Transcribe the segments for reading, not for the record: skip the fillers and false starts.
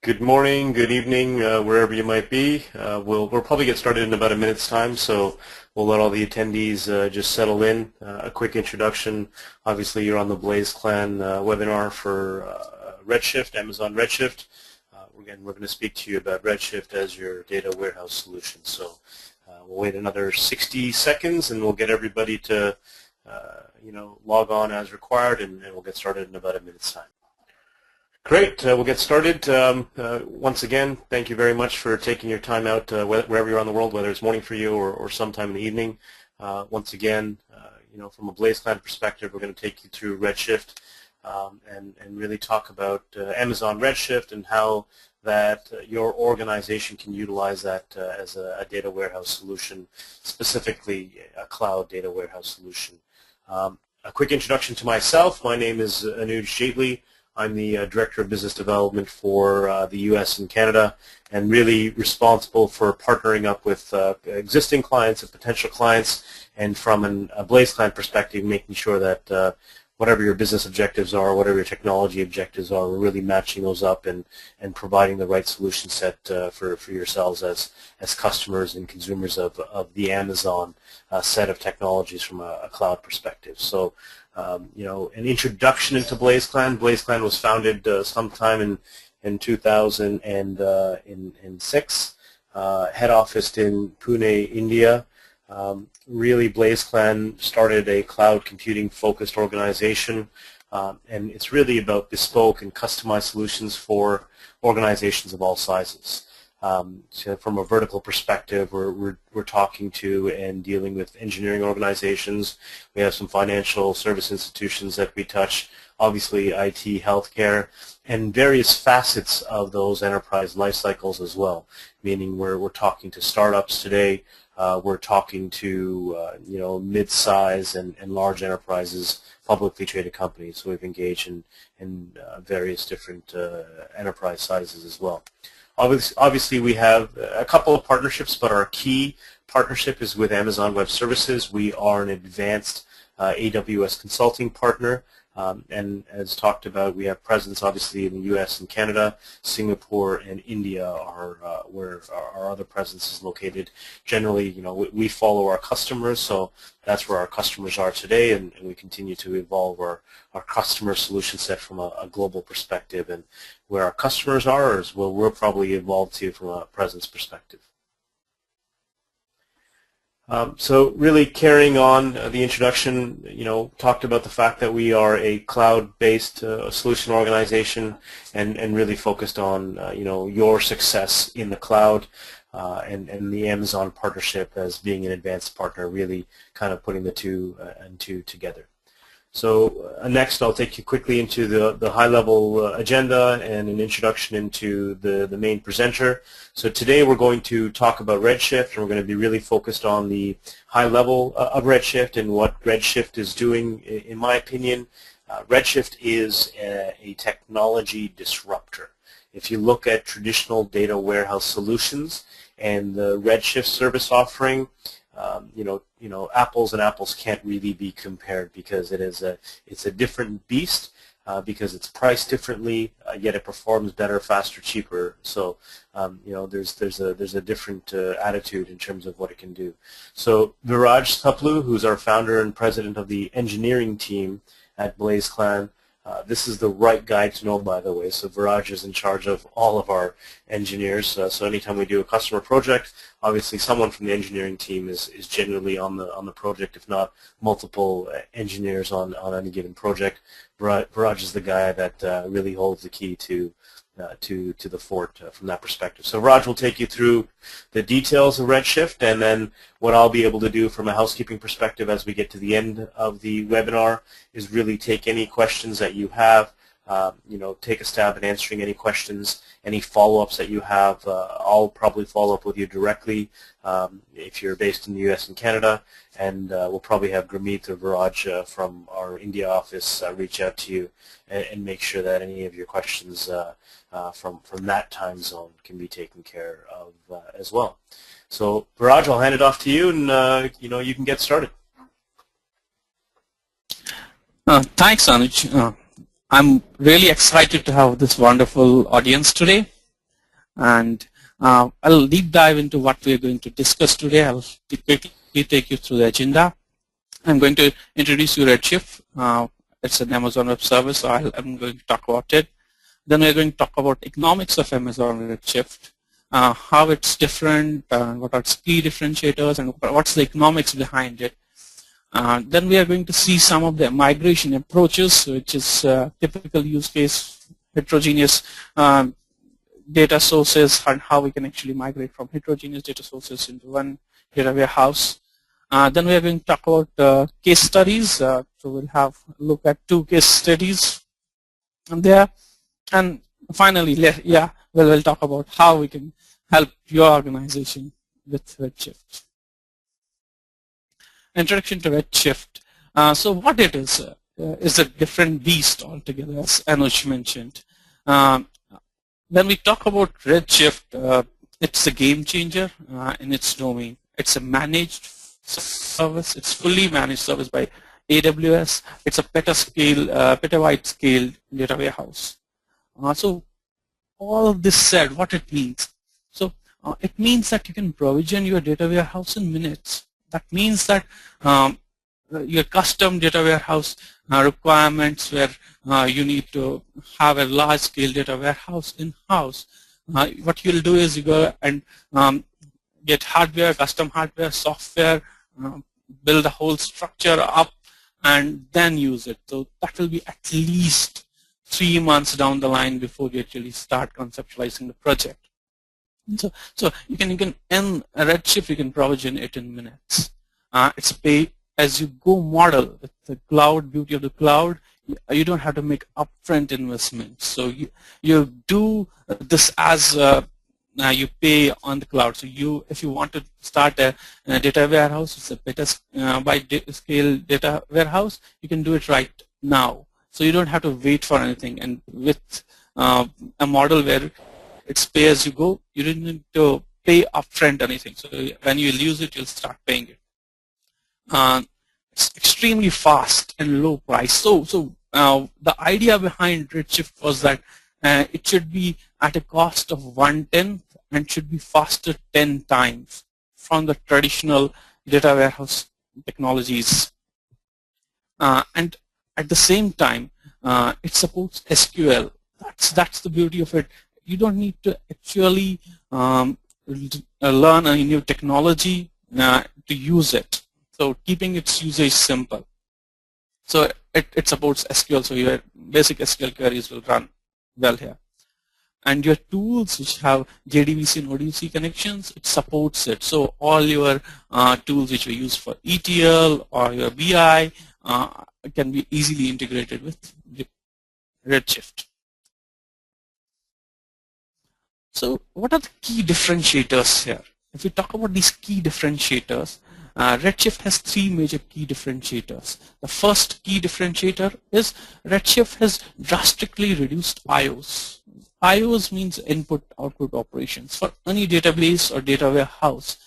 Good morning, good evening, wherever you might be. We'll probably get started in about a minute's time, so we'll let all the attendees just settle in. A quick introduction. Obviously, you're on the BlazeClan webinar for Redshift, Amazon Redshift. Again, we're going to speak to you about Redshift as your data warehouse solution. So we'll wait another 60 seconds, and we'll get everybody to log on as required, and we'll get started in about a minute's time. Great. We'll get started. Once again, thank you very much for taking your time out wherever you're on the world, whether it's morning for you or sometime in the evening. Once again, from a BlazeClan perspective, we're going to take you through Redshift and really talk about Amazon Redshift and how that your organization can utilize that as a data warehouse solution, specifically a cloud data warehouse solution. A quick introduction to myself. My name is Anuj Jaitley. I'm the Director of Business Development for the U.S. and Canada, and really responsible for partnering up with existing clients and potential clients, and from a BlazeClan perspective, making sure that whatever your business objectives are, whatever your technology objectives are, we're really matching those up and providing the right solution set for yourselves as customers and consumers of the Amazon set of technologies from a cloud perspective. So, an introduction into BlazeClan. BlazeClan was founded sometime in 2006, head office in Pune, India. Really, BlazeClan started a cloud computing focused organization, and it's really about bespoke and customized solutions for organizations of all sizes. So from a vertical perspective, we're talking to and dealing with engineering organizations. We have some financial service institutions that we touch, obviously IT, healthcare, and various facets of those enterprise life cycles as well, meaning we're talking to startups today. We're talking to mid-size and large enterprises, publicly traded companies. So we've engaged in various different enterprise sizes as well. Obviously, we have a couple of partnerships, but our key partnership is with Amazon Web Services. We are an advanced AWS consulting partner, and as talked about, we have presence obviously in the U.S. and Canada. Singapore and India are where our other presence is located. Generally, we follow our customers, so that's where our customers are today, and we continue to evolve our customer solution set from a global perspective. And where our customers are is where we'll probably evolve to from a presence perspective. So really carrying on the introduction, talked about the fact that we are a cloud-based solution organization and really focused on, your success in the cloud and the Amazon partnership as being an advanced partner, really kind of putting the two together. So next I'll take you quickly into the high-level agenda and an introduction into the main presenter. So today we're going to talk about Redshift, and we're going to be really focused on the high level of Redshift and what Redshift is doing. In my opinion, Redshift is a technology disruptor. If you look at traditional data warehouse solutions and the Redshift service offering, apples and apples can't really be compared because it's a different beast because it's priced differently, yet it performs better, faster, cheaper. So there's a different attitude in terms of what it can do. So Viraj Thaplu, who's our founder and president of the engineering team at BlazeClan, this is the right guy to know, by the way. So Viraj is in charge of all of our engineers. So anytime we do a customer project, obviously someone from the engineering team is generally on the project, if not multiple engineers on any given project. Viraj is the guy that really holds the key to the fort from that perspective. So Raj will take you through the details of Redshift, and then what I'll be able to do from a housekeeping perspective as we get to the end of the webinar is really take any questions that you have, take a stab at answering any questions, any follow-ups that you have. I'll probably follow up with you directly if you're based in the U.S. and Canada, and we'll probably have Gurmeet or Viraj from our India office reach out to you and make sure that any of your questions from that time zone can be taken care of as well. So Viraj, I'll hand it off to you, and you can get started. Thanks, Anuj. I'm really excited to have this wonderful audience today. and I'll deep dive into what we are going to discuss today. I'll quickly take you through the agenda. I'm going to introduce you Redshift. It's an Amazon Web Service, so I'm going to talk about it. Then we're going to talk about economics of Amazon Redshift, how it's different, what are its key differentiators, and what's the economics behind it. Then we are going to see some of the migration approaches, which is typical use case, heterogeneous data sources, and how we can actually migrate from heterogeneous data sources into one data warehouse. Then we are going to talk about case studies. So we'll have a look at 2 case studies there. And finally, we'll talk about how we can help your organization with Redshift. Introduction to Redshift. So what it is a different beast altogether, as Anuj mentioned. When we talk about Redshift, it's a game changer in its domain. It's a managed service. It's fully managed service by AWS. It's a petabyte scale data warehouse. So all of this said, what it means. So it means that you can provision your data warehouse in minutes. That means that your custom data warehouse requirements where you need to have a large scale data warehouse in-house. What you'll do is you go and get hardware, custom hardware, software, build the whole structure up, and then use it. So that will be at least 3 months down the line before you actually start conceptualizing the project. So you can in Redshift you can provision it in minutes. It's a pay-as-you-go model. With the cloud, beauty of the cloud, you don't have to make upfront investments. So you do this as you pay on the cloud. So if you want to start a data warehouse, it's a petabyte scale data warehouse, you can do it right now. So you don't have to wait for anything. And with a model where it's pay as you go, you didn't need to pay upfront anything. So when you use it, you'll start paying it. It's extremely fast and low price. So the idea behind Redshift was that it should be at a cost of 1/10 and should be faster 10 times from the traditional data warehouse technologies. And at the same time, it supports SQL. That's the beauty of it. You don't need to actually learn any new technology to use it. So keeping its usage simple. So it supports SQL, so your basic SQL queries will run well here. And your tools which have JDBC and ODBC connections, it supports it. So all your tools which we use for ETL or your BI can be easily integrated with Redshift. So what are the key differentiators here? If we talk about these key differentiators, Redshift has 3 major key differentiators. The first key differentiator is Redshift has drastically reduced IOs. IOs means input-output operations. For any database or data warehouse,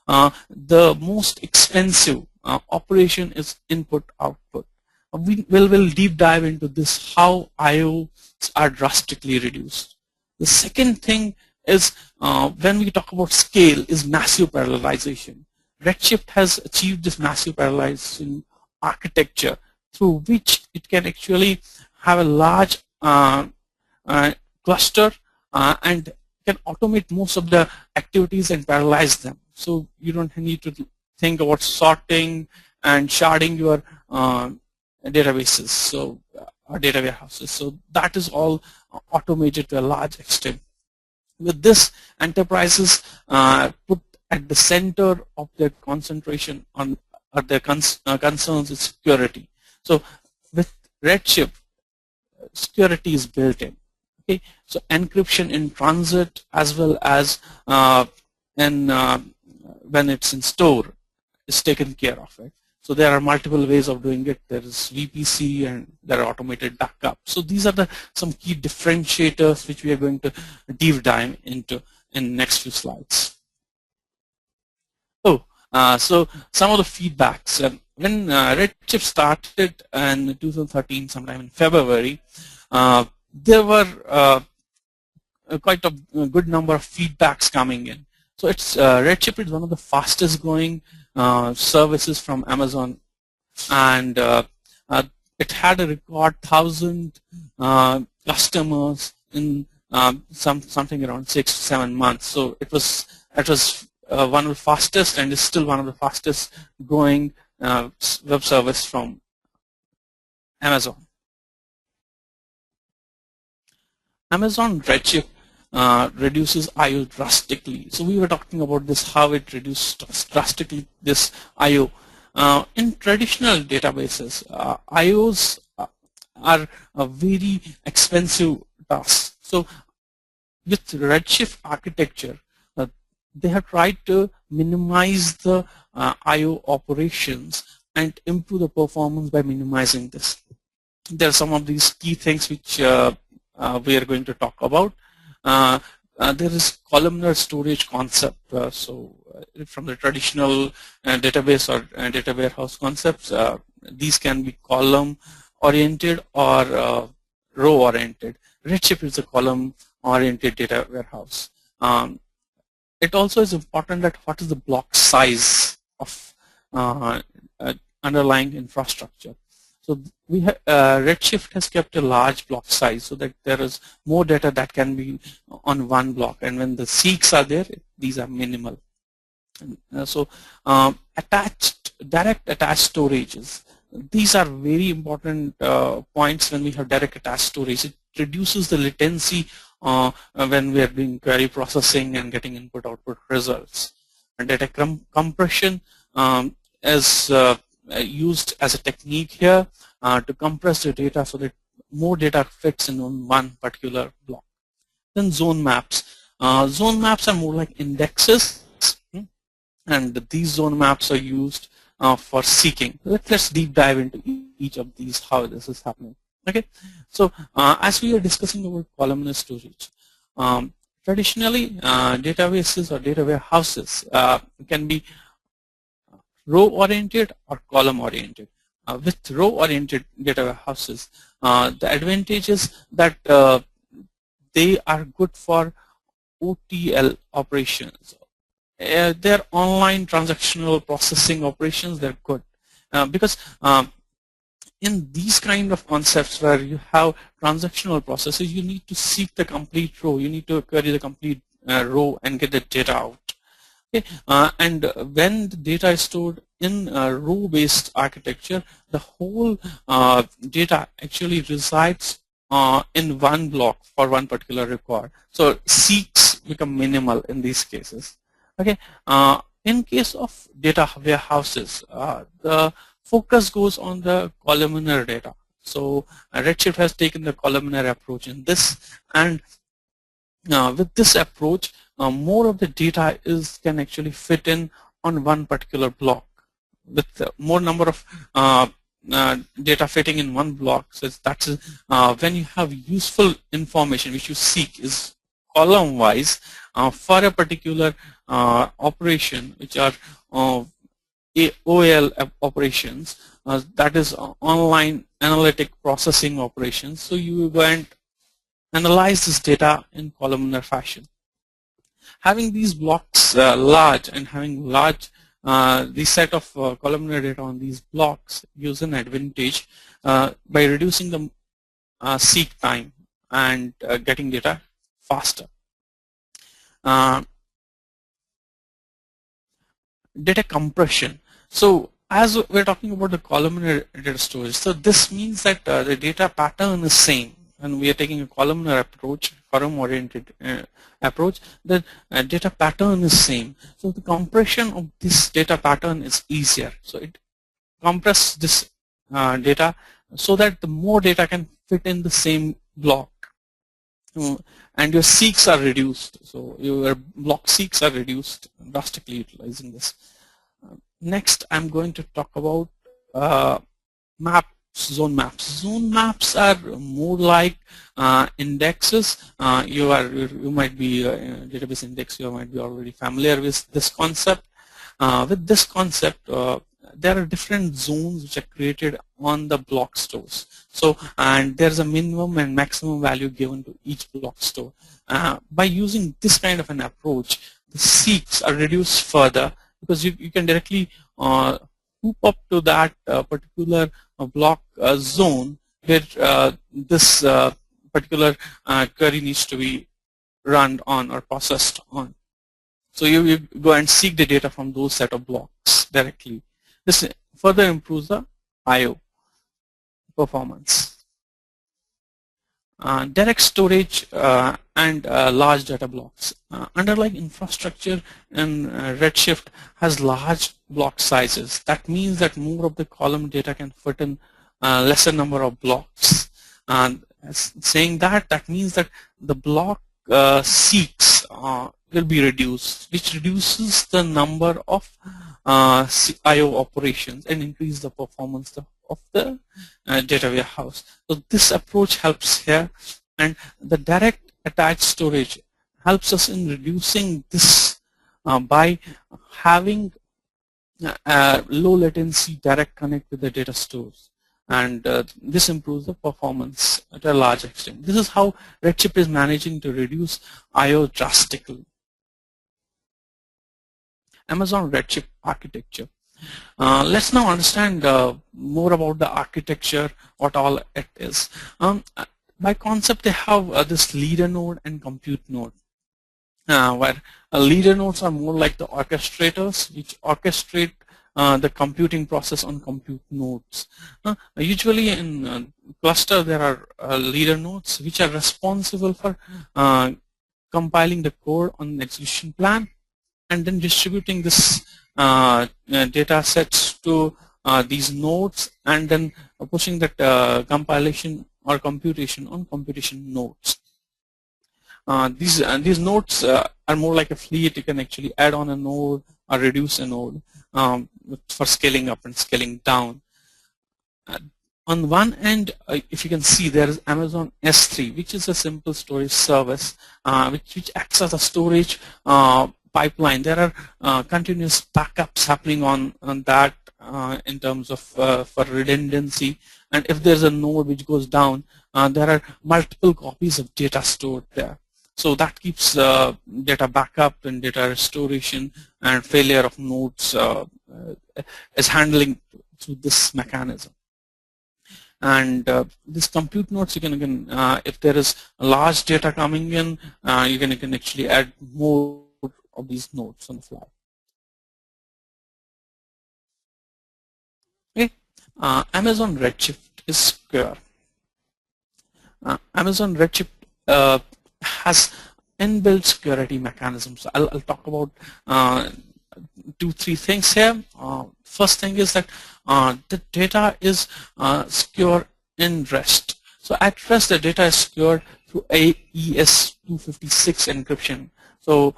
the most expensive operation is input-output. We'll deep dive into this, how IOs are drastically reduced. The second thing is when we talk about scale is massive parallelization. Redshift has achieved this massive parallelization architecture through which it can actually have a large cluster and can automate most of the activities and parallelize them. So you don't need to think about sorting and sharding your databases, so or data warehouses. So that is all automated to a large extent. With this, enterprises put at the center of their concentration on their concerns is security. So with Redshift, security is built in. Okay, so encryption in transit as well as when it's in store is taken care of. Right? So there are multiple ways of doing it. There is VPC and there are automated backup. So these are some key differentiators which we are going to deep dive into in next few slides. So some of the feedbacks. When Redshift started in 2013, sometime in February, there were quite a good number of feedbacks coming in. So it's Redshift is one of the fastest growing services from Amazon, and it had a record 1,000 customers in something around 6 to 7 months. So it was one of the fastest, and is still one of the fastest growing web service from Amazon. Amazon Redshift reduces I/O drastically. So we were talking about this, how it reduced drastically this I/O. In traditional databases, I/Os are a very expensive task. So with Redshift architecture, they have tried to minimize the I/O operations and improve the performance by minimizing this. There are some of these key things which we are going to talk about. There is columnar storage concept. From the traditional database or data warehouse concepts, these can be column oriented or row oriented. Redshift is a column oriented data warehouse. It also is important that what is the block size of underlying infrastructure. So we Redshift has kept a large block size so that there is more data that can be on one block, and when the seeks are there, these are minimal. Direct attached storages. These are very important points when we have direct attached storage. It reduces the latency when we are doing query processing and getting input-output results. And data compression is used as a technique here to compress the data so that more data fits in one particular block. Then zone maps. Zone maps are more like indexes, and these zone maps are used for seeking. Let's deep dive into each of these, how this is happening. Okay, so as we are discussing about columnar storage, traditionally databases or data warehouses can be row-oriented or column-oriented. With row-oriented data warehouses, the advantage is that they are good for OTL operations. They're online transactional processing operations. They're good because in these kind of concepts where you have transactional processes, you need to seek the complete row. You need to query the complete row and get the data out. Okay. And when the data is stored in row-based architecture, the whole data actually resides in one block for one particular record. So seeks become minimal in these cases. Okay. In case of data warehouses, the focus goes on the columnar data. So Redshift has taken the columnar approach in this, and with this approach, more of the data can actually fit in on one particular block. With more number of data fitting in one block, so that's when you have useful information which you seek is column-wise for a particular operation, which are OL operations, that is online analytic processing operations. So you go and analyze this data in columnar fashion. Having these blocks large and having large the set of columnar data on these blocks gives an advantage by reducing the seek time and getting data faster. Data compression. So as we're talking about the columnar data storage, so this means that the data pattern is same, and we are taking a columnar approach, column-oriented approach. The data pattern is same. So the compression of this data pattern is easier. So it compresses this data so that the more data can fit in the same block. And your seeks are reduced. So your block seeks are reduced drastically utilizing this. Next, I'm going to talk about zone maps. Zone maps are more like indexes. You might be database index. You might be already familiar with this concept. With this concept, there are different zones which are created on the block stores. So, and there's a minimum and maximum value given to each block store. By using this kind of an approach, the seeks are reduced further because you can directly hoop up to that particular block zone where this particular query needs to be run on or processed on. So you go and seek the data from those set of blocks directly. This further improves the I/O performance. Direct storage and large data blocks. Underlying infrastructure in Redshift has large block sizes. That means that more of the column data can fit in lesser number of blocks. Saying that means that the block seeks will be reduced, which reduces the number of I/O operations and increase the performance of the data warehouse. So this approach helps here, and the direct attached storage helps us in reducing this by having low latency direct connect with the data stores, and this improves the performance to a large extent. This is how Redshift is managing to reduce I/O drastically. Amazon Redshift architecture. Let's now understand more about the architecture, what all it is. By concept, they have this leader node and compute node, where leader nodes are more like the orchestrators, which orchestrate the computing process on compute nodes. Usually in cluster, there are leader nodes which are responsible for compiling the code on the execution plan and then distributing this data sets to these nodes and then pushing that compilation or computation on computation nodes. These nodes are more like a fleet. You can actually add on a node or reduce a node for scaling up and scaling down. On one end, if you can see, there is Amazon S3, which is a simple storage service which acts as a storage pipeline. There are continuous backups happening on that in terms of for redundancy, and if there's a node which goes down, there are multiple copies of data stored there. So that keeps data backup and data restoration, and failure of nodes is handling through this mechanism. And this compute nodes, you can if there is a large data coming in, you can actually add more of these nodes on the fly. Okay, Amazon Redshift is secure. Amazon Redshift has inbuilt security mechanisms. I'll talk about 2-3 things here. First thing is that the data is secure in rest. So at rest, the data is secured through AES 256 encryption. So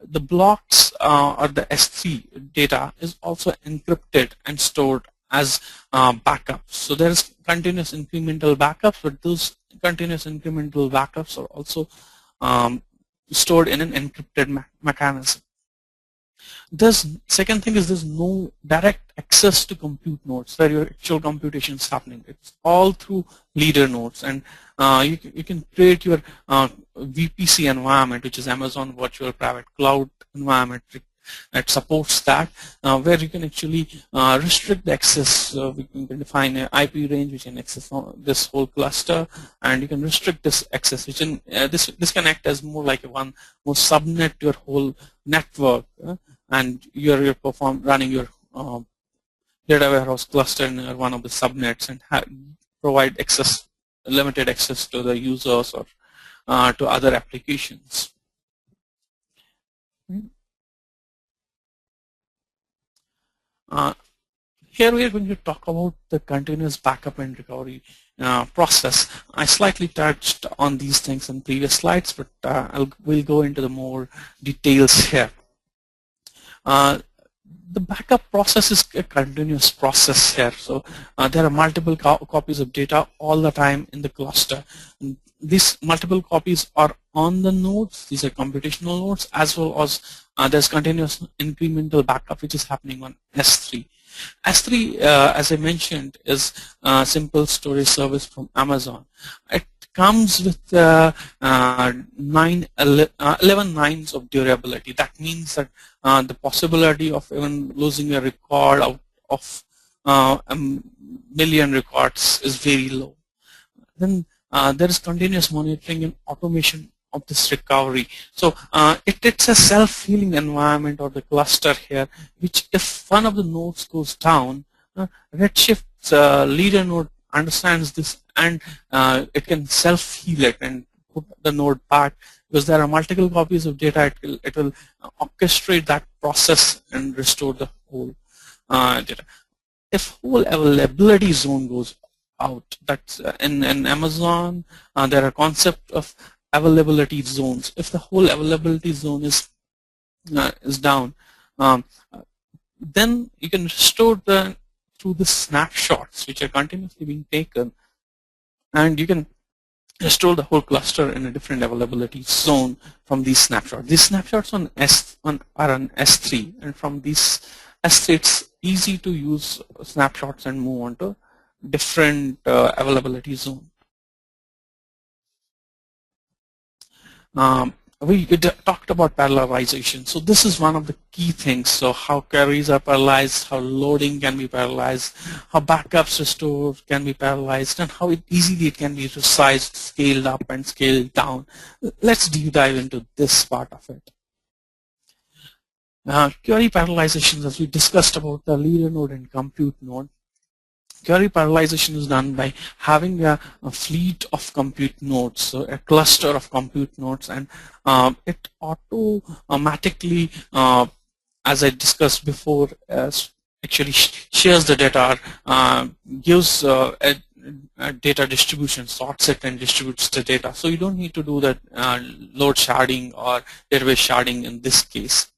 the blocks or the S3 data is also encrypted and stored as backups. So there is continuous incremental backups, but those continuous incremental backups are also stored in an encrypted mechanism. Second thing is there's no direct access to compute nodes where your actual computation is happening. It's all through leader nodes, and you can create your VPC environment, which is Amazon Virtual Private Cloud environment. It supports that, where you can actually restrict the access. We can define an IP range which can access this whole cluster, and you can restrict this access. Which this can act as more like more subnet to your whole network, and you're running your data warehouse cluster in one of the subnets, and provide limited access to the users or to other applications. Here we are going to talk about the continuous backup and recovery process. I slightly touched on these things in previous slides, but we'll go into the more details here. The backup process is a continuous process here. So there are multiple copies of data all the time in the cluster. And these multiple copies are on the nodes. These are computational nodes, as well as there's continuous incremental backup which is happening on S3. S3, as I mentioned, is a simple storage service from Amazon. It comes with 11 nines of durability. That means that the possibility of even losing a record out of a million records is very low. Then there is continuous monitoring and automation of this recovery. So it's a self-healing environment or the cluster here, which if one of the nodes goes down, Redshift's leader node understands this, and it can self-heal it and put the node back, because there are multiple copies of data. It will orchestrate that process and restore the whole data. If whole availability zone goes out, that's in Amazon, there are concept of availability zones. If the whole availability zone is down, then you can restore through the snapshots which are continuously being taken, and you can restore the whole cluster in a different availability zone from these snapshots. These snapshots are on S3, and from these S3 it's easy to use snapshots and move on to different availability zone. We talked about parallelization. So this is one of the key things. So how queries are parallelized, how loading can be parallelized, how backups restored can be parallelized, and how easily it can be resized, scaled up, and scaled down. Let's deep dive into this part of it. Query parallelizations, as we discussed about the leader node and compute node. Query parallelization is done by having a fleet of compute nodes, so a cluster of compute nodes, and it automatically, as I discussed before, actually shares the data, gives a data distribution, sorts it and distributes the data. So you don't need to do that load sharding or database sharding in this case.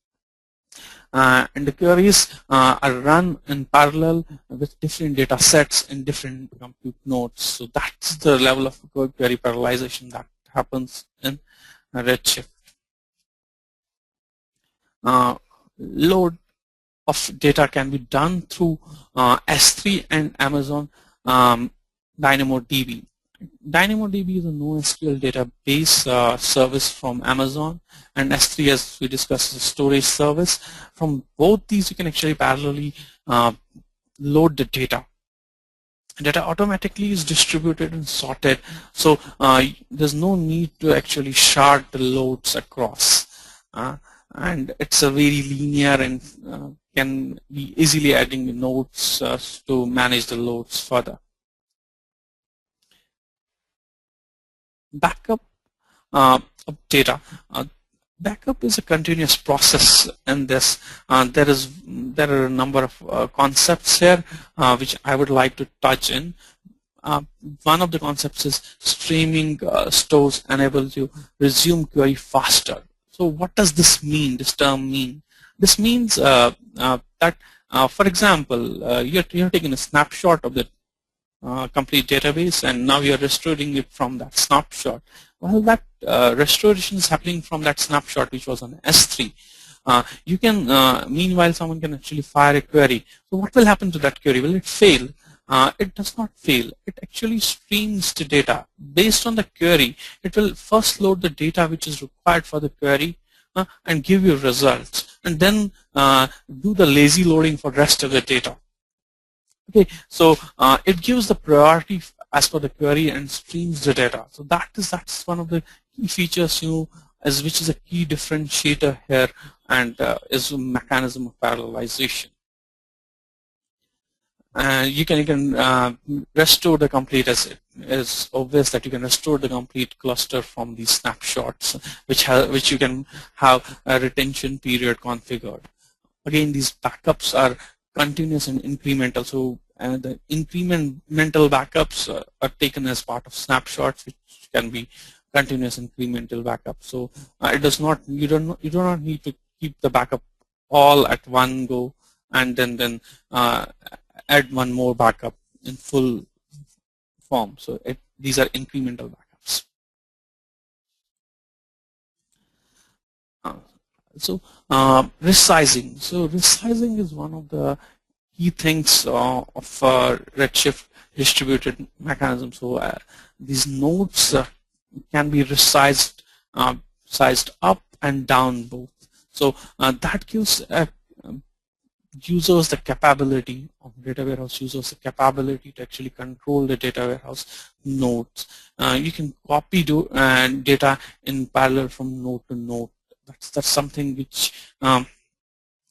And the queries are run in parallel with different data sets in different compute nodes. So that's the level of query parallelization that happens in Redshift. Load of data can be done through S3 and Amazon DynamoDB. DynamoDB is a NoSQL database service from Amazon, and S3, as we discussed, is a storage service. From both these, you can actually parallelly load the data. Data automatically is distributed and sorted, so there's no need to actually shard the loads across. And it's a very linear and can be easily adding nodes to manage the loads further. Backup of data. Backup is a continuous process in this. There are a number of concepts here which I would like to touch in. One of the concepts is streaming stores enables you resume query faster. So what does this mean? This term mean? This means that, for example, you're taking a snapshot of the complete database, and now you're restoring it from that snapshot. Well, that restoration is happening from that snapshot which was on S3. You can, meanwhile, someone can actually fire a query. So what will happen to that query? Will it fail? It does not fail. It actually streams the data. Based on the query, it will first load the data which is required for the query and give you results, and then do the lazy loading for the rest of the data. Okay, so it gives the priority as per the query and streams the data. So that's one of the key features, which is a key differentiator here, and is a mechanism of parallelization. You can restore the complete, as it is obvious that you can restore the complete cluster from these snapshots, which you can have a retention period configured. Again, these backups are continuous and incremental. So the incremental backups are taken as part of snapshots, which can be continuous incremental backups. So it does not, you do not need to keep the backup all at one go. and then add one more backup in full form. So these are incremental backups. Resizing. So resizing is one of the key things of Redshift distributed mechanism. So these nodes can be resized, sized up and down both. So that gives users the capability of data warehouse users the capability to actually control the data warehouse nodes. You can copy data in parallel from node to node. That's something which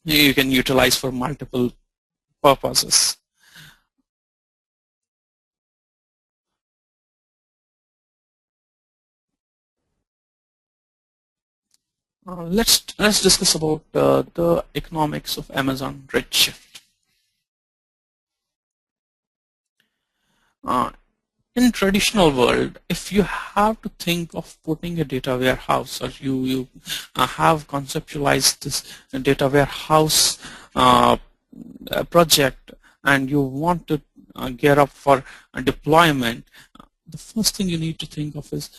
you can utilize for multiple purposes. Let's discuss about the economics of Amazon Redshift. In traditional world, if you have to think of putting a data warehouse, or you have conceptualized this data warehouse project, and you want to gear up for a deployment, the first thing you need to think of is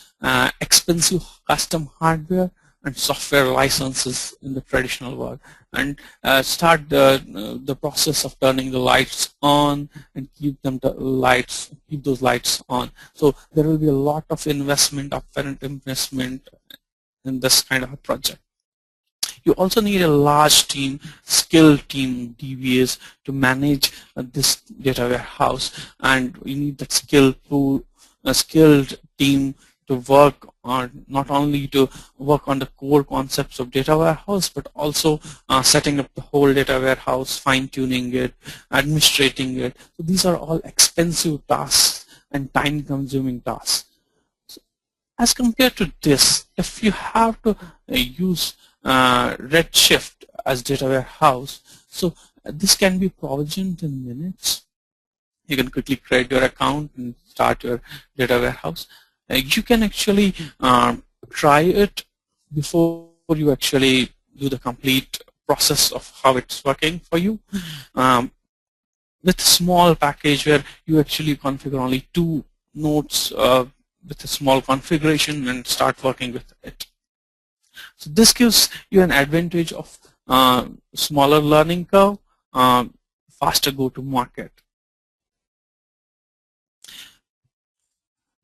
expensive custom hardware and software licenses in the traditional world, and start the process of turning the lights on and keep those lights on. So there will be a lot of upfront investment in this kind of a project. You also need a large team, skilled team, DBAs, to manage this data warehouse, and you need that skilled team to work on, not only to work on the core concepts of data warehouse, but also setting up the whole data warehouse, fine-tuning it, administrating it. So these are all expensive tasks and time-consuming tasks. So as compared to this, if you have to use Redshift as data warehouse, so this can be provisioned in minutes. You can quickly create your account and start your data warehouse. You can actually try it before you actually do the complete process of how it's working for you. With a small package where you actually configure only 2 nodes with a small configuration and start working with it. So this gives you an advantage of smaller learning curve, faster go-to-market.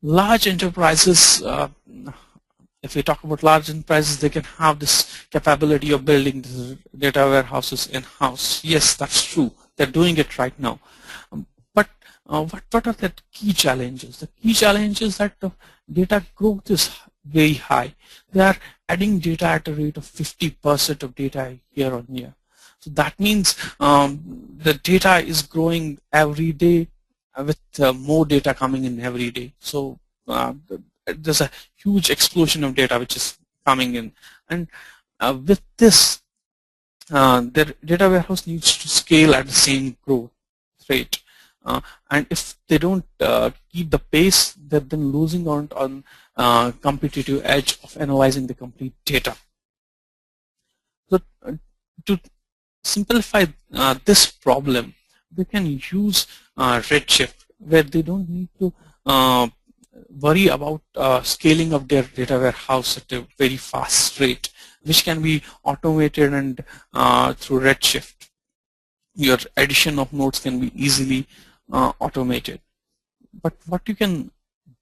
Large enterprises, if we talk about large enterprises, they can have this capability of building the data warehouses in-house. Yes, that's true. They're doing it right now. But what are the key challenges? The key challenge is that the data growth is very high. They are adding data at a rate of 50% of data year on year. So that means the data is growing every day, with more data coming in every day. So there's a huge explosion of data which is coming in, and with this, their data warehouse needs to scale at the same growth rate. And if they don't keep the pace, they're then losing out on competitive edge of analyzing the complete data. So to simplify this problem, they can use Redshift, where they don't need to worry about scaling up their data warehouse at a very fast rate, which can be automated, and through Redshift, your addition of nodes can be easily automated. But what you can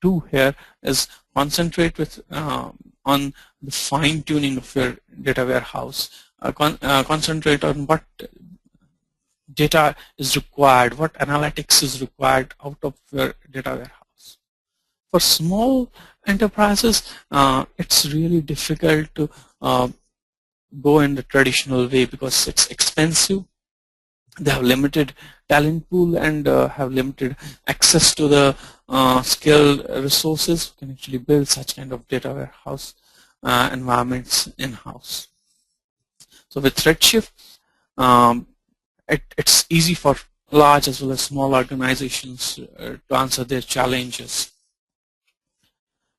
do here is concentrate on the fine-tuning of your data warehouse. Concentrate on what data is required, what analytics is required out of your data warehouse. For small enterprises, it's really difficult to go in the traditional way because it's expensive. They have limited talent pool and have limited access to the skilled resources who can actually build such kind of data warehouse environments in-house. So with Redshift, it's easy for large as well as small organizations to answer their challenges.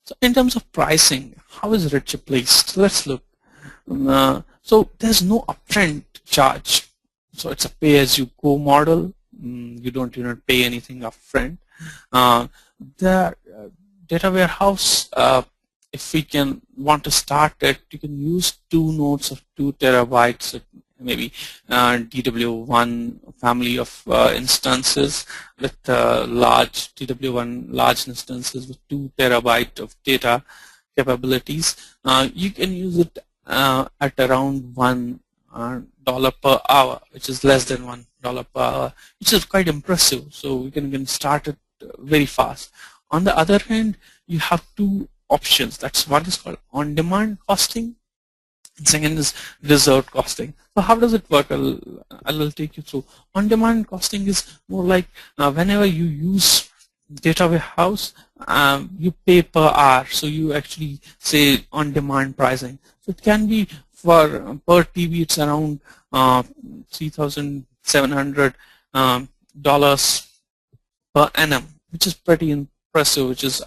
So in terms of pricing, how is Redshift placed? Let's look. So there's no upfront charge. So it's a pay-as-you-go model. You don't even pay anything upfront. The data warehouse, if we can want to start it, you can use 2 nodes of 2 TB, maybe DW1 family of instances with large DW1 large instances with 2 TB of data capabilities. You can use it at around $1 per hour, which is less than $1 per hour, which is quite impressive. So we can start it very fast. On the other hand, you have 2 options. That's one is called on-demand costing, and second is reserved costing. So how does it work? I'll take you through. On-demand costing is more like whenever you use data warehouse, you pay per hour. So you actually say on-demand pricing. So it can be for per TB, it's around $3,700 per annum, which is pretty impressive. Which is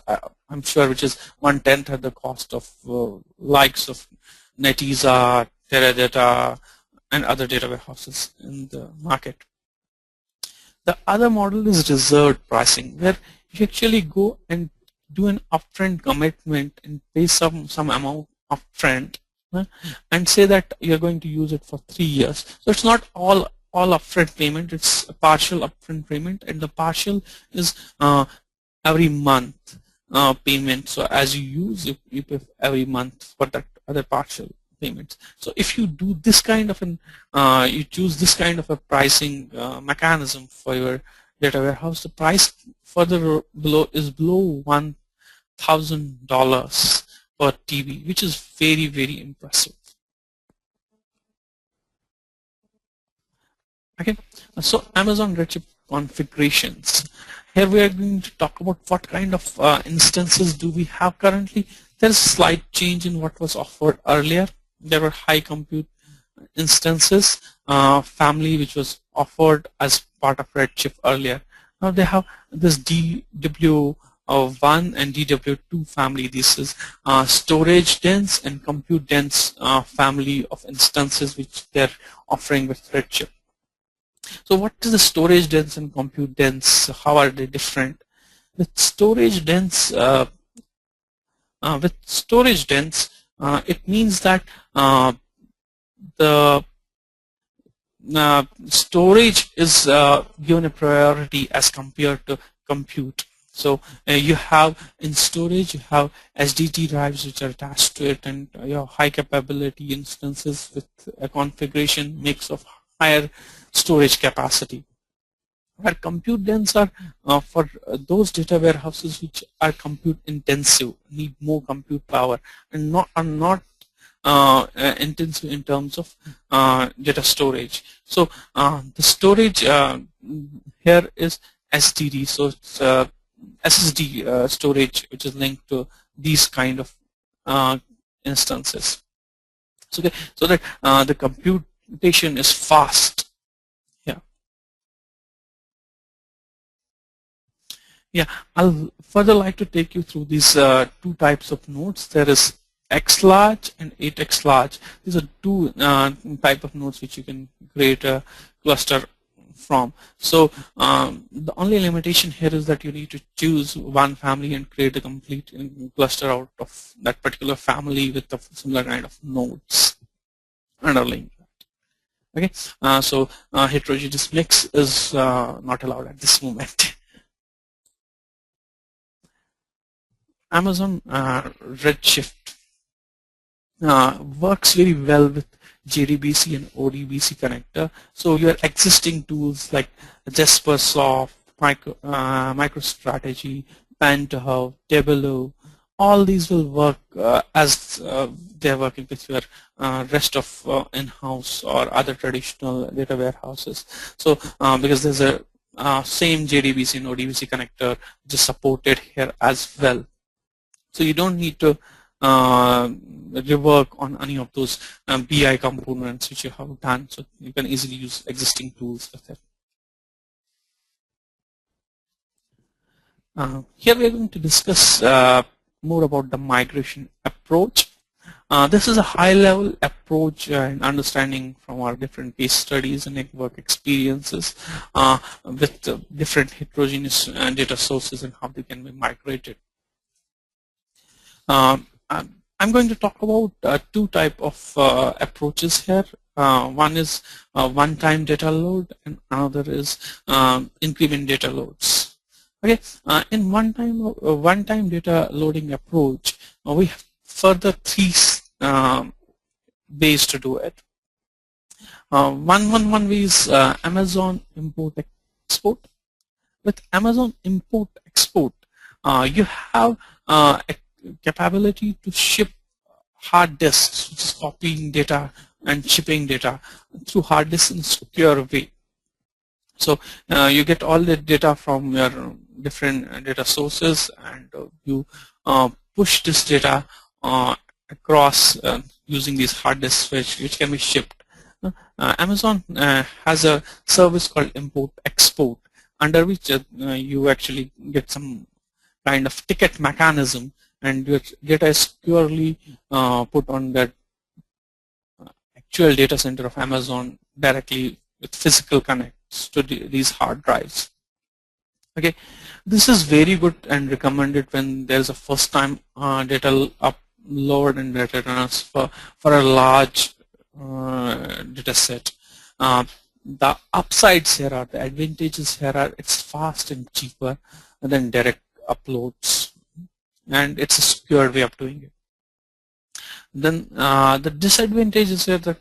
I'm sure which is 1/10 of the cost of likes of Netezza, Teradata, and other data warehouses in the market. The other model is reserved pricing, where you actually go and do an upfront commitment and pay some amount upfront, and say that you're going to use it for 3 years. So it's not all upfront payment; it's a partial upfront payment, and the partial is every month payment. So as you use, you pay every month for that other partial payments. So if you do this kind of an, you choose this kind of a pricing mechanism for your data warehouse, the price further below is below $1,000 per TB, which is very, very impressive. Okay, so Amazon Redshift configurations. Here we are going to talk about what kind of instances do we have currently. There's a slight change in what was offered earlier. There were high compute instances family which was offered as part of Redshift earlier. Now they have this DW1 and DW2 family. This is storage dense and compute dense family of instances which they're offering with Redshift. So what is the storage dense and compute dense? How are they different? With storage dense, it means that the storage is given a priority as compared to compute. So you have in storage, you have SSD drives which are attached to it, and your high capability instances with a configuration mix of higher storage capacity. Where compute dense are for those data warehouses which are compute intensive, need more compute power, and are not intensive in terms of data storage. So the storage here is SSD. So it's SSD storage which is linked to these kind of instances. So, okay, so that the computation is fast. Yeah, I'll further like to take you through these 2 types of nodes. There is X large and 8X large. These are 2 type of nodes which you can create a cluster from. So the only limitation here is that you need to choose one family and create a complete cluster out of that particular family with a similar kind of nodes underlying that. Okay, so heterogeneous mix is not allowed at this moment. Amazon Redshift works very well with JDBC and ODBC connector. So your existing tools like JasperSoft, MicroStrategy, Panther, Tableau, all these will work as they're working with your rest of in-house or other traditional data warehouses. So because there's a same JDBC and ODBC connector which is supported here as well. So you don't need to rework on any of those BI components which you have done. So you can easily use existing tools with it. Here we are going to discuss more about the migration approach. This is a high-level approach and understanding from our different case studies and network experiences with different heterogeneous data sources and how they can be migrated. I'm going to talk about two type of approaches here. One is one-time data load, and another is increment data loads. Okay, in one-time data loading approach, we have further three ways to do it. One way is Amazon import export. With Amazon import export, you have a capability to ship hard disks, which is copying data and shipping data through hard disks in a secure way. So you get all the data from your different data sources, and you push this data across using these hard disks which can be shipped. Amazon has a service called import export, under which you actually get some kind of ticket mechanism, and your data is securely put on that actual data center of Amazon directly with physical connects to these hard drives. Okay, this is very good and recommended when there's a first time data upload and data transfer for a large data set. The upsides here are, the advantages here are, it's fast and cheaper than direct uploads, and it's a secure way of doing it. Then the disadvantages here that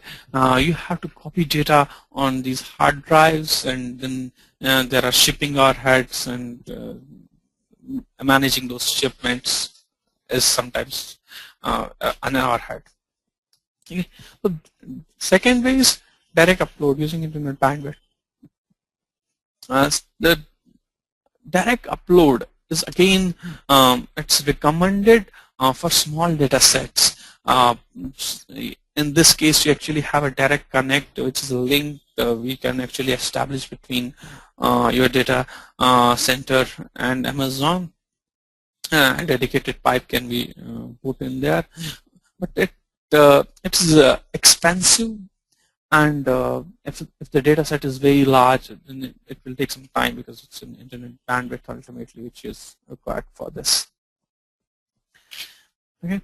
you have to copy data on these hard drives, and then there are shipping overheads, and managing those shipments is sometimes an overhead. Okay. So second way is direct upload using internet bandwidth. The direct upload is again it's recommended for small data sets. In this case, you actually have a direct connect, which is a link we can actually establish between your data center and Amazon. A dedicated pipe can be put in there, but it's expensive, and if the data set is very large, then it will take some time because it's an internet bandwidth ultimately which is required for this. Okay.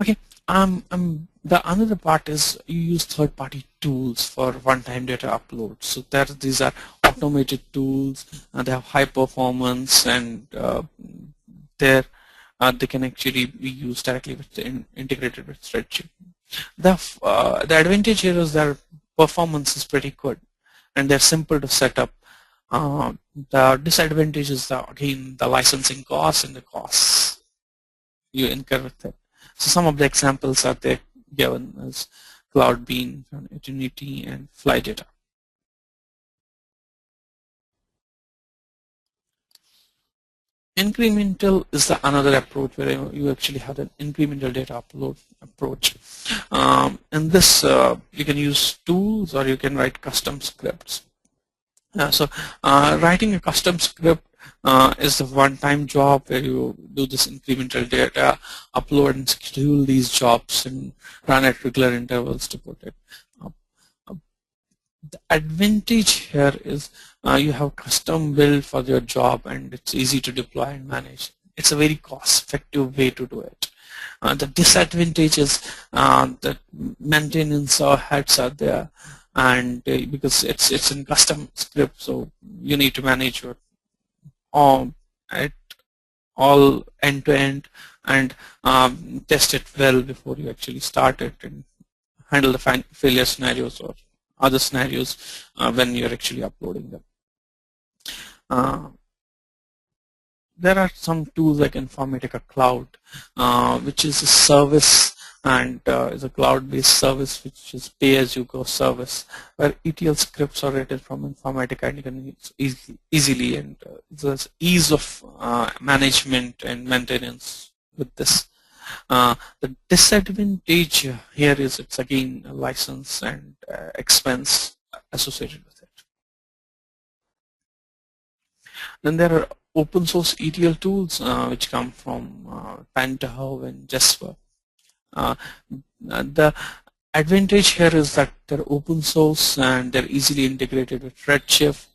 Okay. The another part is you use third-party tools for one-time data upload. So these are automated tools, and they have high performance, and they can actually be used directly with integrated with Redshift. The advantage here is their performance is pretty good, and they're simple to set up. The disadvantage is again the licensing costs and the costs you incur with it. So some of the examples are there given as Cloudbean, Unity, and FlyData. Incremental is another approach where you actually have an incremental data upload approach. In this, you can use tools or you can write custom scripts. So writing a custom script is the one-time job where you do this incremental data upload and schedule these jobs and run at regular intervals to put it up. The advantage here is you have custom build for your job, and it's easy to deploy and manage. It's a very cost-effective way to do it. The disadvantage is that maintenance heads are there, and because it's in custom script, so you need to manage your all end to end and test it well before you actually start it, and handle the failure scenarios or other scenarios when you're actually uploading them. There are some tools like Informatica Cloud, which is a service and is a cloud-based service which is pay-as-you-go service, where ETL scripts are written from Informatica and you can use easily, and there's ease of management and maintenance with this. The disadvantage here is it's again a license and expense associated with it. Then there are open source ETL tools which come from Pentaho and Jasper. The advantage here is that they're open source and they're easily integrated with Redshift.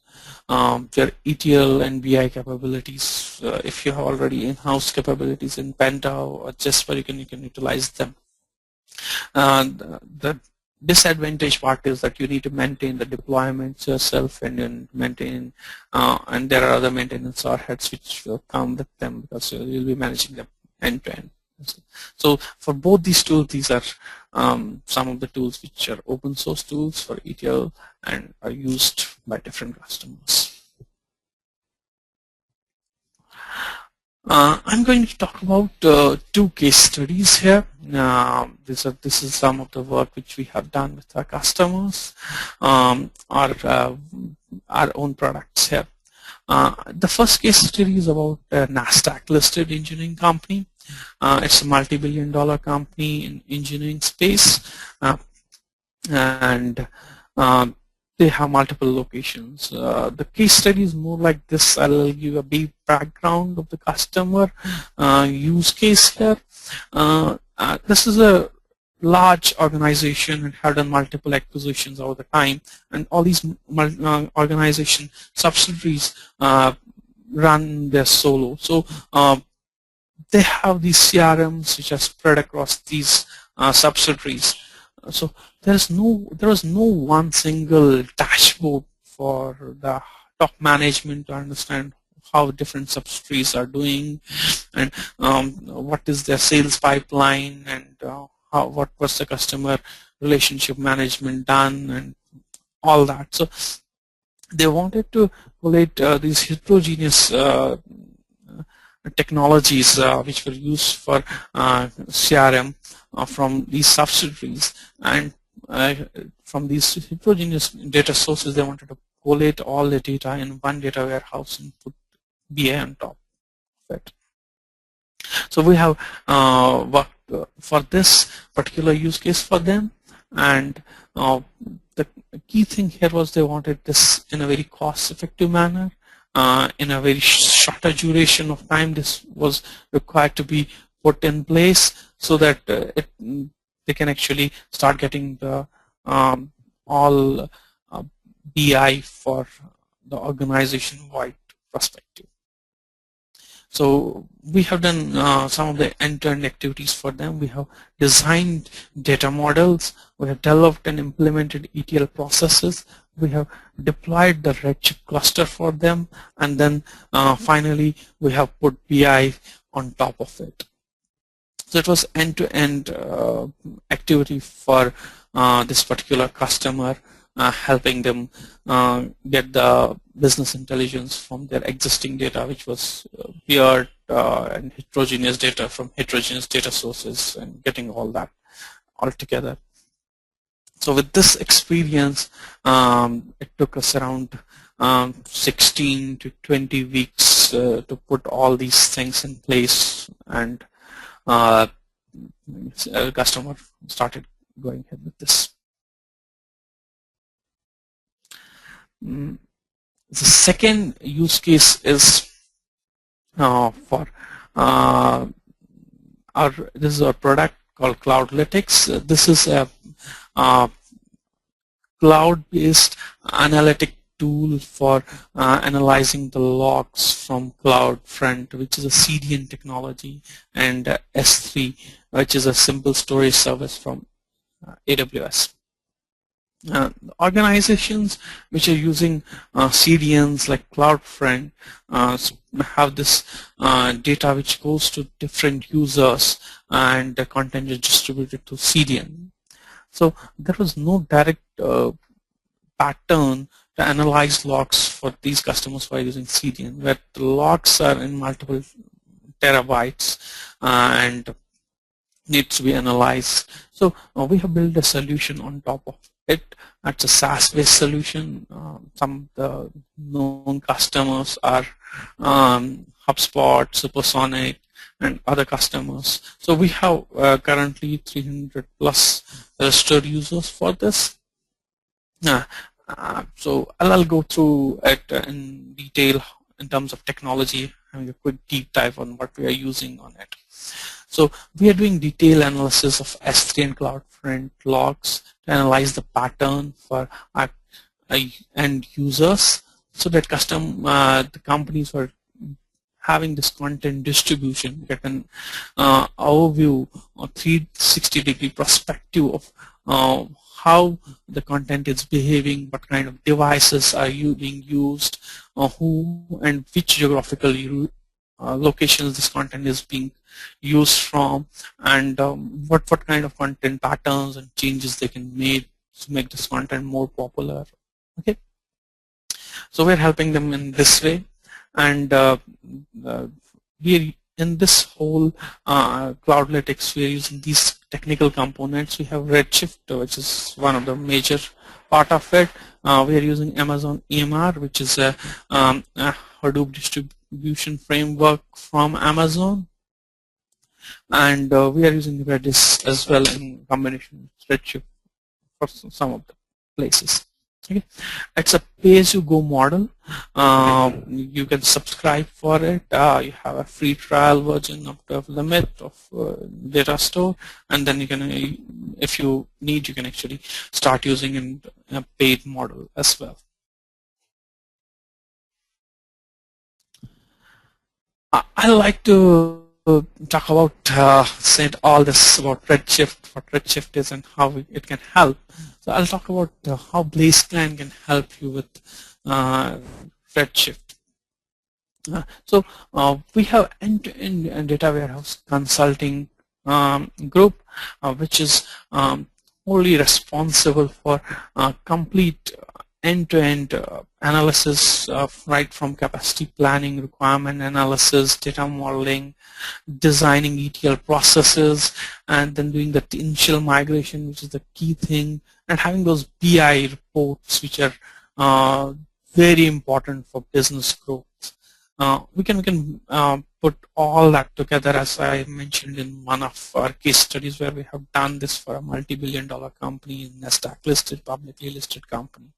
Their ETL and BI capabilities. If you have already in-house capabilities in Pentaho or Jasper, you can utilize them. The disadvantage part is that you need to maintain the deployments yourself and then maintain, and there are other maintenance overheads which will come with them because you'll be managing them end to end. So for both these tools, these are some of the tools which are open source tools for ETL and are used by different customers. I'm going to talk about two case studies here. This is some of the work which we have done with our customers, our own products here. The first case study is about a NASDAQ listed engineering company. It's a multi-billion-dollar company in engineering space, and they have multiple locations. The case study is more like this. I'll give you a brief background of the customer use case here. This is a large organization and have done multiple acquisitions over the time, and all these organization subsidiaries run their solo. So they have these CRMs which are spread across these subsidiaries. So there was no one single dashboard for the top management to understand how different subsidiaries are doing and what is their sales pipeline and what was the customer relationship management done and all that. So they wanted to collate these heterogeneous technologies which were used for CRM from these subsidiaries, and from these heterogeneous data sources they wanted to collate all the data in one data warehouse and put BI on top of it. So we have worked for this particular use case for them, and the key thing here was they wanted this in a very cost-effective manner. In a very shorter duration of time, this was required to be put in place so that they can actually start getting the all BI for the organization-wide perspective. So we have done some of the end-to-end activities for them. We have designed data models. We have developed and implemented ETL processes. We have deployed the Redshift cluster for them, and then finally we have put BI on top of it. So it was end-to-end activity for this particular customer, helping them get the business intelligence from their existing data, which was weird and heterogeneous data from heterogeneous data sources, and getting all that all together. So with this experience, it took us around 16 to 20 weeks to put all these things in place, and a customer started going ahead with this. The second use case is for this is our product called Cloudlytics. This is a cloud-based analytic tool for analyzing the logs from CloudFront, which is a CDN technology, and S3, which is a simple storage service from AWS. Organizations which are using CDNs like CloudFront have this data which goes to different users, and the content is distributed to CDN. So there was no direct pattern to analyze logs for these customers by using CDN, where the logs are in multiple terabytes and needs to be analyzed. So we have built a solution on top of it. That's a SaaS-based solution. Some of the known customers are HubSpot, Supersonic, and other customers. So we have currently 300 plus registered users for this. So I'll go through it in detail in terms of technology, having a quick deep dive on what we are using on it. So we are doing detailed analysis of S3 and CloudFront logs to analyze the pattern for our end users, so that the companies who are having this content distribution get an overview or 360-degree perspective of how the content is behaving, what kind of devices are being used, who and which geographical locations this content is being used from, and what kind of content patterns and changes they can make to make this content more popular. Okay, so we're helping them in this way, and we're in this whole Cloudlytics, we're using these technical components. We have Redshift, which is one of the major part of it. We are using Amazon EMR, which is a Hadoop distribution framework from Amazon, and we are using Redis as well in combination with Redshift for some of the places. Okay. It's a pay-as-you-go model. You can subscribe for it. You have a free trial version up to a limit of data store, and then you can, if you need, you can actually start using in a paid model as well. I like to talk about said all this about Redshift, what Redshift is and how it can help. So I'll talk about how BlazeClan can help you with Redshift. So we have end-to-end data warehouse consulting group, which is wholly responsible for complete end-to-end analysis right from capacity planning, requirement analysis, data modeling, designing ETL processes, and then doing the initial migration, which is the key thing, and having those BI reports, which are very important for business growth. We can put all that together, as I mentioned in one of our case studies where we have done this for a multi-billion-dollar company, NASDAQ listed, publicly listed company.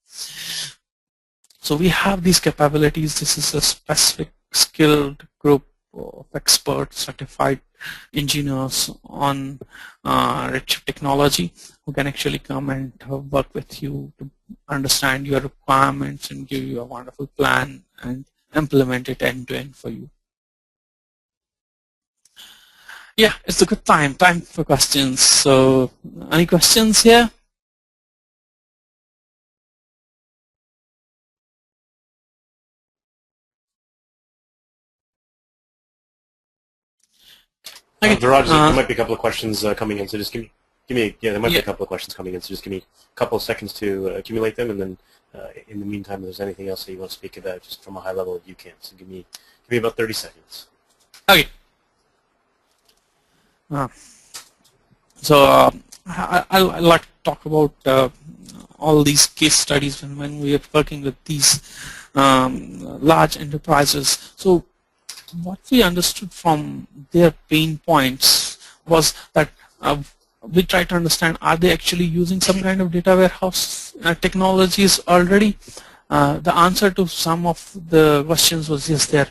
So we have these capabilities. This is a specific skilled group of experts, certified engineers on Redshift technology who can actually come and work with you to understand your requirements and give you a wonderful plan and implement it end-to-end for you. Yeah, it's a good time for questions. So any questions here? Okay. Viraj, there might be a couple of questions coming in, so just give me there might be a couple of questions coming in, so just give me a couple of seconds to accumulate them, and then in the meantime, if there's anything else that you want to speak about, just from a high level, you can. So give me about 30 seconds. Okay. So I like to talk about all these case studies when we are working with these large enterprises. So what we understood from their pain points was that we try to understand, are they actually using some kind of data warehouse technologies already? The answer to some of the questions was yes, they're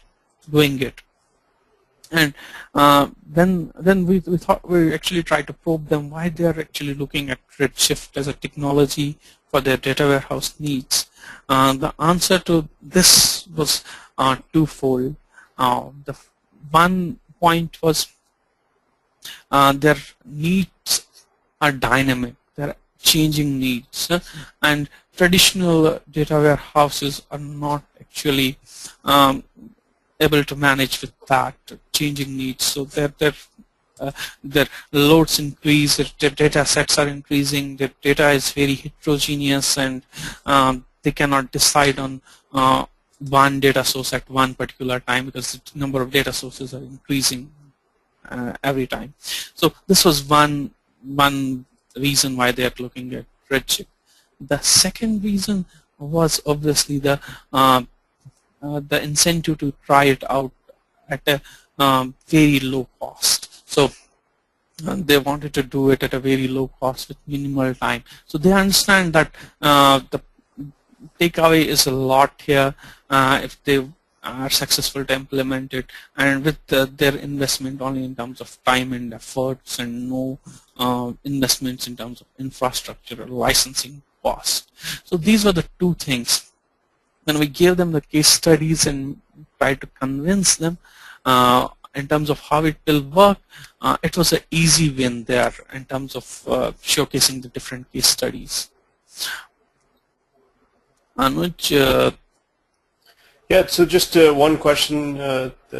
doing it. And then we thought we actually tried to probe them why they are actually looking at Redshift as a technology for their data warehouse needs. The answer to this was twofold. The one point was their needs are dynamic, they're changing needs, and traditional data warehouses are not actually able to manage with that changing needs. So their loads increase, their data sets are increasing, their data is very heterogeneous, and they cannot decide on one data source at one particular time because the number of data sources are increasing every time. So this was one reason why they are looking at Redshift. The second reason was obviously the incentive to try it out at a very low cost. So they wanted to do it at a very low cost with minimal time. So they understand that the takeaway is a lot here. If they are successful to implement it, and with their investment only in terms of time and efforts, and no investments in terms of infrastructure or licensing cost. So these were the two things. When we gave them the case studies and tried to convince them in terms of how it will work, it was an easy win there in terms of showcasing the different case studies. Anuj, yeah, so just one question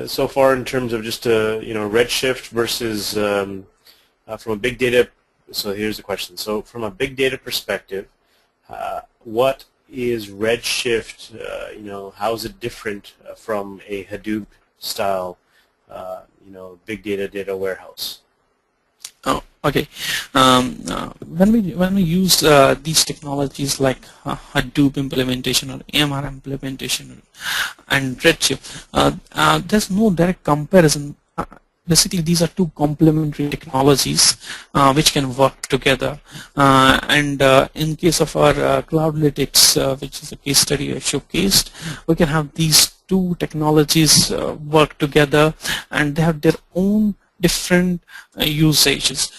so far in terms of just Redshift versus from a big data. So here's the question. So from a big data perspective, what is Redshift? How is it different from a Hadoop style, big data warehouse? Oh, okay. When we use these technologies like Hadoop implementation or AMR implementation and Redshift, there's no direct comparison. Basically, these are two complementary technologies which can work together. And in case of our Cloudlytics, which is a case study I showcased, we can have these two technologies work together, and they have their own different usages.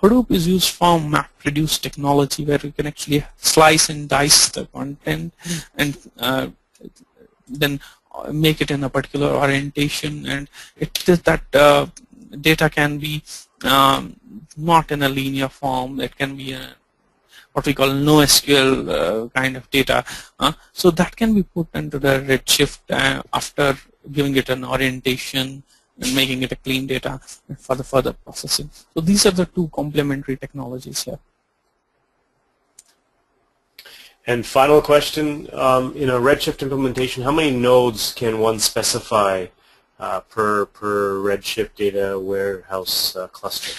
Hadoop is used for MapReduce technology, where you can actually slice and dice the content and then make it in a particular orientation, and it is that data can be not in a linear form. It can be what we call NoSQL kind of data. So that can be put into the Redshift after giving it an orientation and making it a clean data for the further processing. So these are the two complementary technologies here. And final question, in a Redshift implementation, how many nodes can one specify per Redshift data warehouse cluster?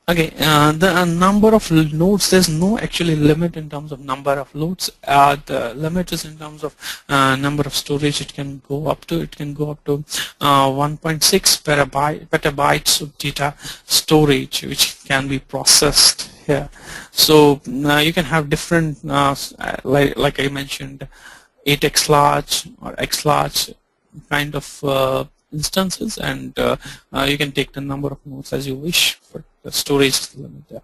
Okay, the number of nodes, there's no actually limit in terms of number of loads. The limit is in terms of number of storage it can go up to. It can go up to 1.6 petabytes of data storage, which can be processed here. So you can have different, like I mentioned, 8x large or x large kind of instances, and you can take the number of nodes as you wish, but the storage is the limit there.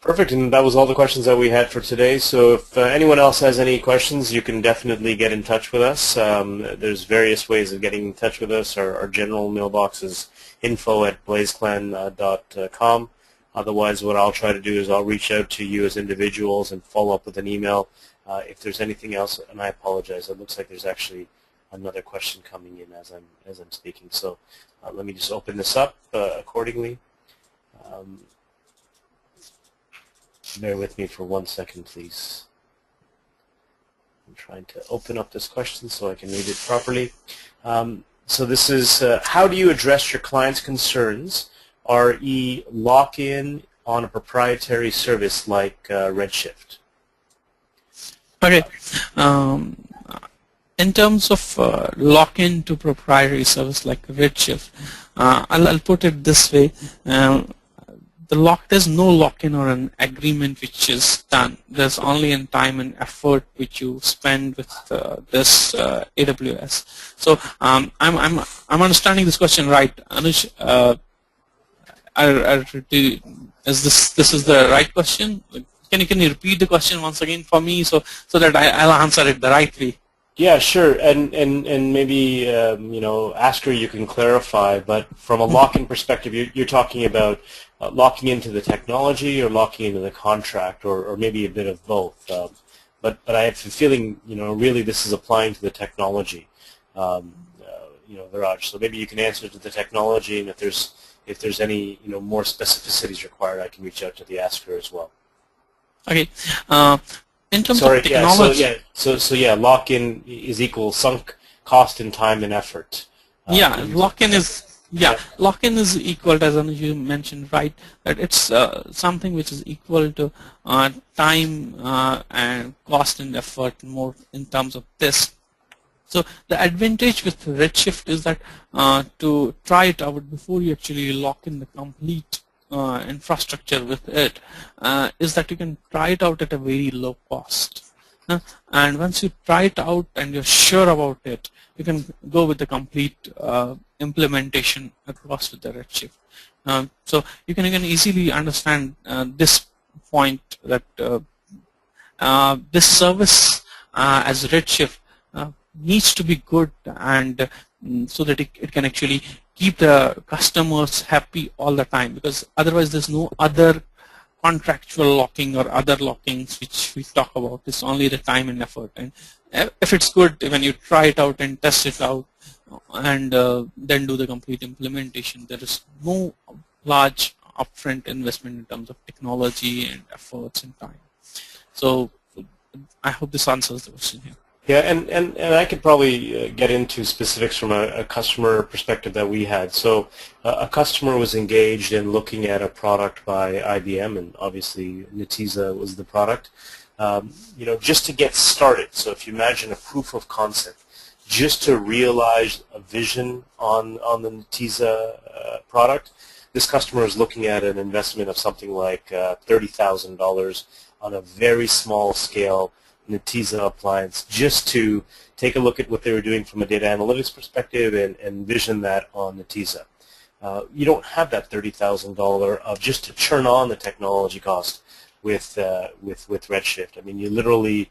Perfect, and that was all the questions that we had for today. So if anyone else has any questions, you can definitely get in touch with us. There's various ways of getting in touch with us. Our general mailbox is info@blazeclan.com. Otherwise, what I'll try to do is I'll reach out to you as individuals and follow up with an email. If there's anything else, and I apologize, it looks like there's actually another question coming in as I'm speaking. So let me just open this up accordingly. Bear with me for 1 second, please. I'm trying to open up this question so I can read it properly. So this is, how do you address your client's concerns, re lock-in on a proprietary service like Redshift? Okay. In terms of lock-in to proprietary service like Redshift, I'll put it this way. There's no lock-in or an agreement which is done. There's only in time and effort which you spend with this AWS. So I'm understanding this question right, Anuj. Is this is the right question? Can you repeat the question once again for me so that I'll answer it the right way? Yeah, sure, and maybe Asker, you can clarify. But from a lock-in perspective, you're talking about locking into the technology or locking into the contract, or maybe a bit of both. But I have a feeling really this is applying to the technology, Viraj. So maybe you can answer to the technology, and if there's any more specificities required, I can reach out to the Asker as well. Okay. In terms of technology, lock-in is equal sunk cost in time and effort. Lock-in is lock-in is equal, as you mentioned, right? That it's something which is equal to time and cost and effort more in terms of this. So the advantage with Redshift is that to try it out before you actually lock in the complete infrastructure with it, is that you can try it out at a very low cost. And once you try it out and you're sure about it, you can go with the complete implementation across with the Redshift. So you can easily understand this point that this service as Redshift needs to be good, and so that it can actually keep the customers happy all the time, because otherwise there's no other contractual locking or other lockings which we talk about. It's only the time and effort, and if it's good, when you try it out and test it out and then do the complete implementation, there is no large upfront investment in terms of technology and efforts and time. So I hope this answers the question here. Yeah, and I could probably get into specifics from a customer perspective that we had. So a customer was engaged in looking at a product by IBM, and obviously Netezza was the product. Just to get started. So if you imagine a proof of concept, just to realize a vision on the Netezza product, this customer is looking at an investment of something like $30,000 on a very small scale Netezza appliance, just to take a look at what they were doing from a data analytics perspective and envision that on Netezza. You don't have that $30,000 of just to turn on the technology cost with Redshift. I mean, you literally,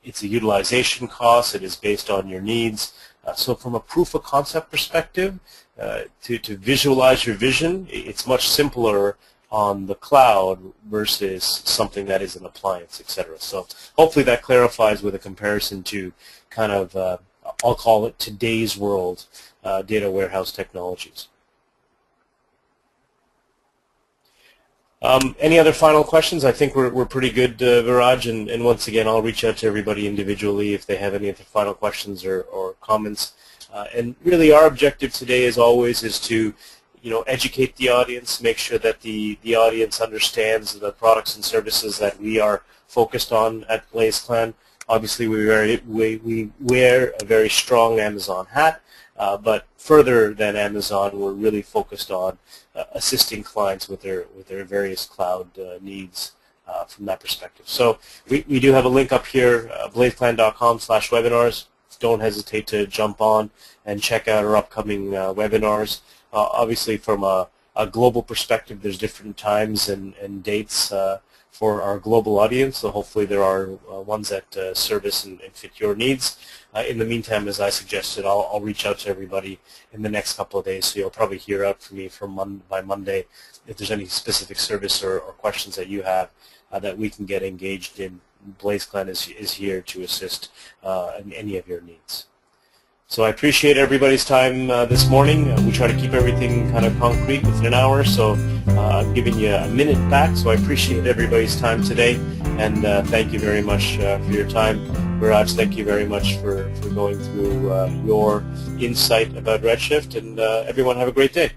it's a utilization cost. It is based on your needs. So from a proof of concept perspective, to visualize your vision, it's much simpler on the cloud versus something that is an appliance, etc. So hopefully that clarifies with a comparison to kind of, I'll call it today's world data warehouse technologies. Any other final questions? I think we're pretty good, Viraj, and once again, I'll reach out to everybody individually if they have any other final questions or comments. And really our objective today, as always, is to educate the audience, make sure that the audience understands the products and services that we are focused on at BlazeClan. Obviously, we wear a very strong Amazon hat, but further than Amazon, we're really focused on assisting clients with their various cloud needs from that perspective. So we do have a link up here, blazeclan.com/webinars. Don't hesitate to jump on and check out our upcoming webinars. Obviously, from a global perspective, there's different times and dates for our global audience, so hopefully there are ones that service and fit your needs. In the meantime, as I suggested, I'll reach out to everybody in the next couple of days, so you'll probably hear out from me by Monday if there's any specific service or questions that you have that we can get engaged in. BlazeClan is here to assist in any of your needs. So I appreciate everybody's time this morning. We try to keep everything kind of concrete within an hour, so I'm giving you a minute back, so I appreciate everybody's time today, and thank you very much for your time. Viraj, thank you very much for going through your insight about Redshift, and everyone have a great day.